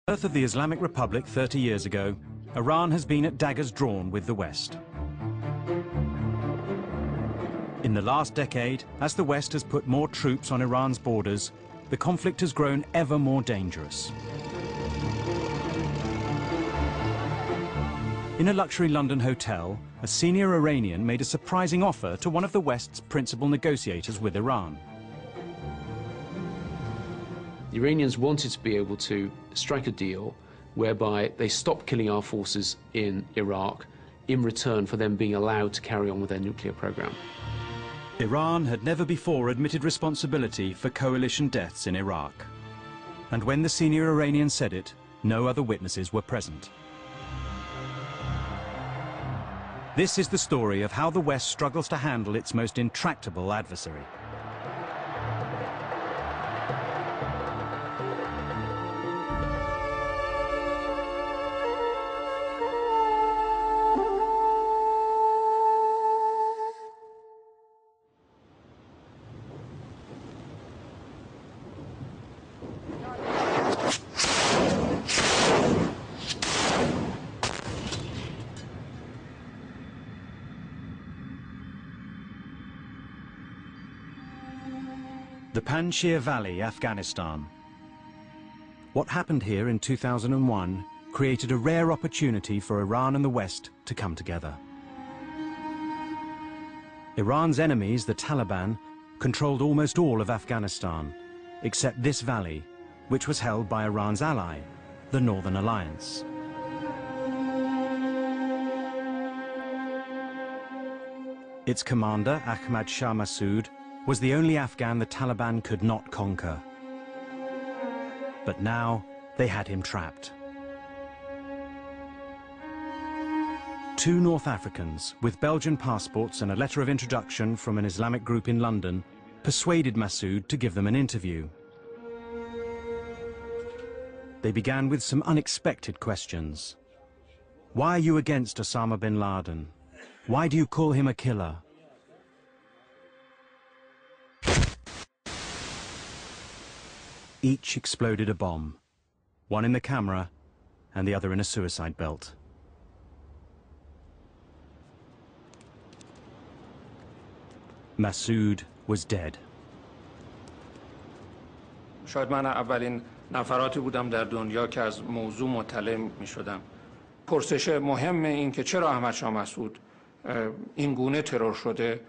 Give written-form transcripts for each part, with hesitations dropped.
Birth of the Islamic Republic 30 years ago, Iran has been at daggers drawn with the West. In the last decade, as the West has put more troops on Iran's borders, the conflict has grown ever more dangerous. In a luxury London hotel, a senior Iranian made a surprising offer to one of the West's principal negotiators with Iran. The Iranians wanted to be able to strike a deal whereby they stopped killing our forces in Iraq in return for them being allowed to carry on with their nuclear program. Iran had never before admitted responsibility for coalition deaths in Iraq. And when the senior Iranian said it, no other witnesses were present. This is the story of how the West struggles to handle its most intractable adversary. The Panjshir Valley, Afghanistan. What happened here in 2001 created a rare opportunity for Iran and the West to come together. Iran's enemies, the Taliban, controlled almost all of Afghanistan, except this valley, which was held by Iran's ally, the Northern Alliance. Its commander, Ahmad Shah Massoud, was the only Afghan the Taliban could not conquer. But now they had him trapped. Two North Africans with Belgian passports and a letter of introduction from an Islamic group in London persuaded Massoud to give them an interview. They began with some unexpected questions. Why are you against Osama bin Laden? Why do you call him a killer? Each exploded a bomb, one in the camera and the other in a suicide belt. Massoud was dead. شاید من اولین نفراتی بودم در دنیا که از موضوع مطلع می شدم. پرسش مهم این که چرا احمد شاه مسعود این گونه ترور شده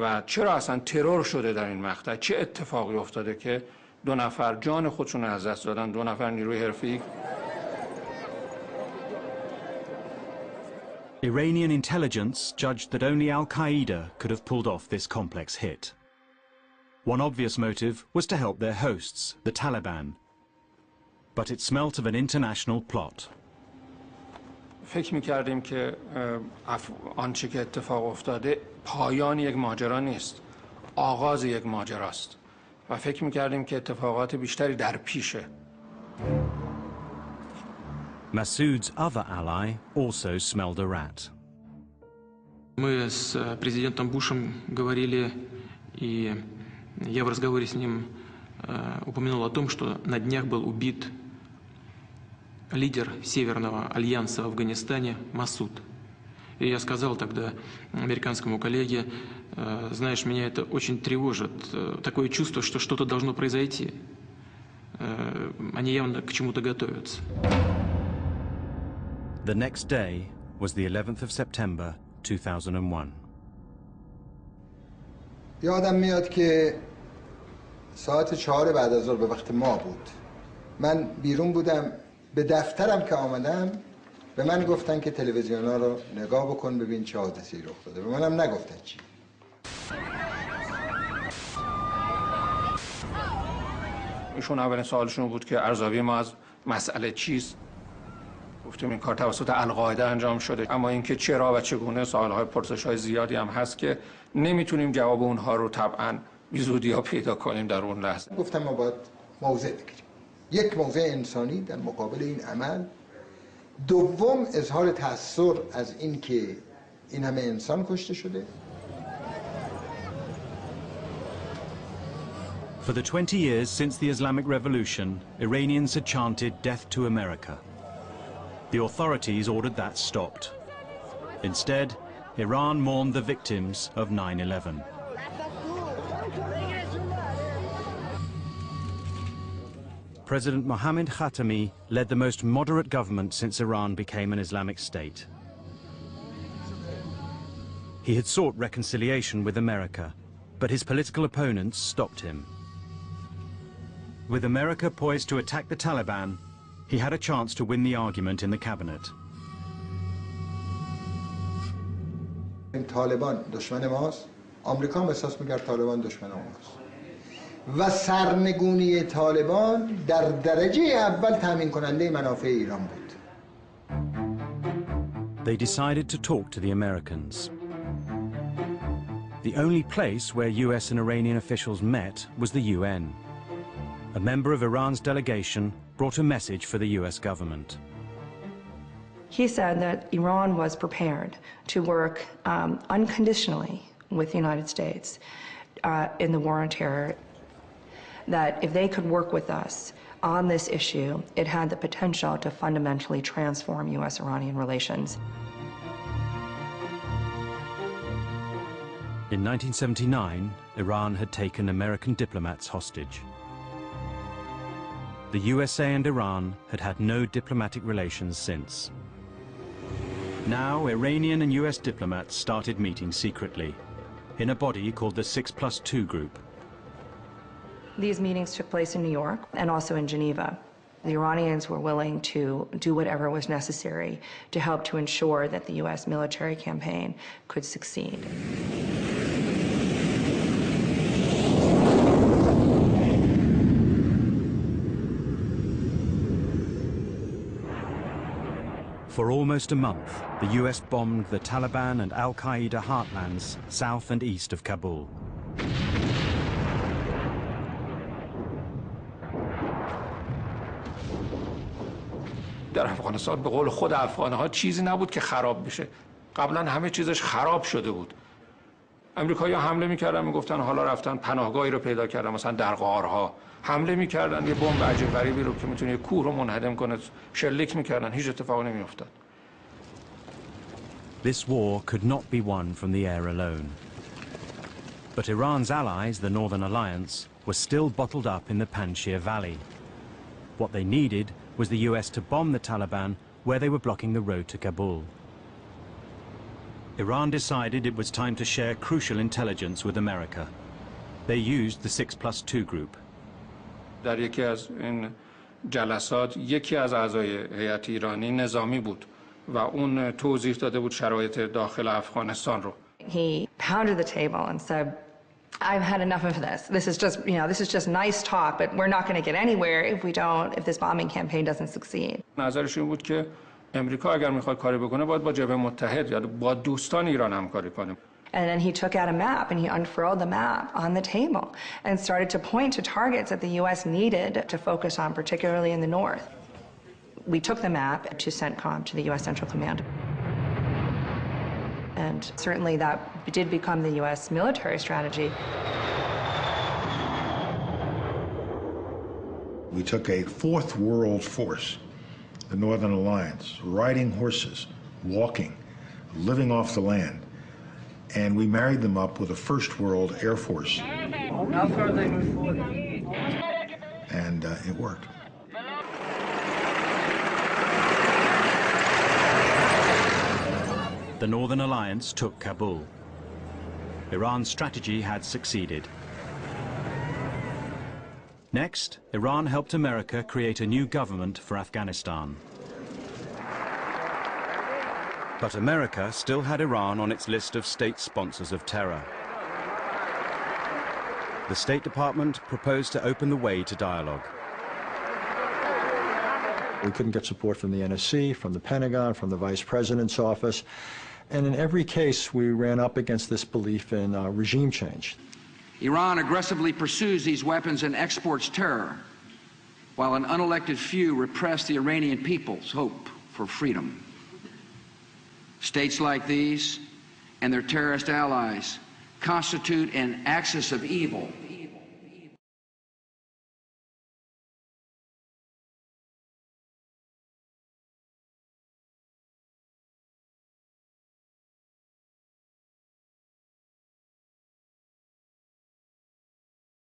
و چرا اصلا ترور شده در این مقطع، چه اتفاقی افتاده که دو نفر جان خودشون از دست دادن، دو نفر نیروی حرفه‌ای. Iranian intelligence judged that only Al-Qaeda could have pulled off this complex hit. One obvious motive was to help their hosts, the Taliban. But it smelt of an international plot. فکر می‌کردیم که آنچه که اتفاق افتاده پایان یک ماجرا نیست، آغاز یک ماجراست. و فکر می‌کردیم که اتفاقات بیشتری در پیشه. Massoud's other ally also smelled a rat. Мы с президентом Бушем говорили, и я в разговоре с ним упомянул о том, что на днях был убит лидер Северного альянса в Афганистане Масуд. И я сказал тогда американскому коллеге: знаешь, меня это очень тревожит, такое чувство, что что-то должно произойти. Они явно к чему-то готовятся. The next day was the 11th of September 2001. یادم میاد که ساعت 4 بعد از ظهر به وقت ما بود. من بیرون بودم، به دفترم که آمدم به من گفتن که تلویزیونا رو نگاه بکن ببین چه حادثه‌ای رخ داده. به منم نگفتن چی. ایشون اولین سوالشون بود که ارزیابی ما از مسئله چیست. گفتیم این کار توسط القاعده انجام شده، اما اینکه چرا و چگونه سوال‌های پرسش‌های زیادی هم هست که نمیتونیم جواب اونها رو طبعاً بی زودی‌ها پیدا کنیم در اون لحظه. گفتم ما باید موضع بگیریم. یک موضع انسانی در مقابل این عمل. دوم اظهار تأثیر از این که این همه انسان کشته شده. For the 20 years since the Islamic Revolution, Iranians had chanted "Death to America." The authorities ordered that stopped. Instead, Iran mourned the victims of 9/11. President Mohammad Khatami led the most moderate government since Iran became an Islamic state. He had sought reconciliation with America, but his political opponents stopped him. With America poised to attack the Taliban, he had a chance to win the argument in the cabinet. طالبان دشمن ماست. آمریکا هم احساس می‌کرد طالبان دشمن ماست. و سرنگونی طالبان در درجه اول تامین کننده منافع ایران بود. They decided to talk to the Americans. The only place where US and Iranian officials met was the UN. A member of Iran's delegation brought a message for the US government. He said that Iran was prepared to work unconditionally with the United States in the war on terror. That if they could work with us on this issue, it had the potential to fundamentally transform US-Iranian relations. In 1979, Iran had taken American diplomats hostage. The USA and Iran had had no diplomatic relations since. Now, Iranian and US diplomats started meeting secretly in a body called the 6+2 group. These meetings took place in New York and also in Geneva. The Iranians were willing to do whatever was necessary to help to ensure that the US military campaign could succeed. For almost a month, the US bombed the Taliban and Al-Qaeda heartlands south and east of Kabul. در افغانستان به قول خود افغان‌ها چیزی نبود که خراب بشه. قبلا همه چیزش خراب شده بود. امریکایی‌ها حمله می‌کردن میگفتن حالا رفتن پناهگاهی رو پیدا کردن مثلا در غارها. حمله می‌کردن یه بمب عجیب غریبی رو که می‌تونه کوه رو منهدم کنه شلیک می‌کردن هیچ اتفاقی نمی‌افتاد. This war could not be won from the air alone. But Iran's allies, the Northern Alliance, were still bottled up in the Panjshir Valley. What they needed was the US to bomb the Taliban where they were blocking the road to Kabul. Iran decided it was time to share crucial intelligence with America. They used the 6+2 group. در یکی از این جلسات یکی از اعضای هیئت ایرانی نظامی بود و اون توضیح داده بود شرایط داخل افغانستان رو. He pounded the table and said, I've had enough of this. This is just, this is just nice talk, but we're not going to get anywhere if this bombing campaign doesn't succeed. نظرش این بود که امریکا اگر میخواد کاری بکنه باید با جبهه متحد یا با دوستان ایران همکاری کنه. And then he took out a map and he unfurled the map on the table and started to point to targets that the US needed to focus on, particularly in the north. We took the map to CENTCOM, to the US Central Command. And certainly that did become the US military strategy. We took a fourth world force, the Northern Alliance, riding horses, walking, living off the land, and we married them up with a first world air force. And it worked. The Northern Alliance took Kabul. Iran's strategy had succeeded. Next, Iran helped America create a new government for Afghanistan. But America still had Iran on its list of state sponsors of terror. The State Department proposed to open the way to dialogue. We couldn't get support from the NSC, from the Pentagon, from the Vice President's office. And in every case, we ran up against this belief in regime change. Iran aggressively pursues these weapons and exports terror, while an unelected few repress the Iranian people's hope for freedom. States like these and their terrorist allies constitute an axis of evil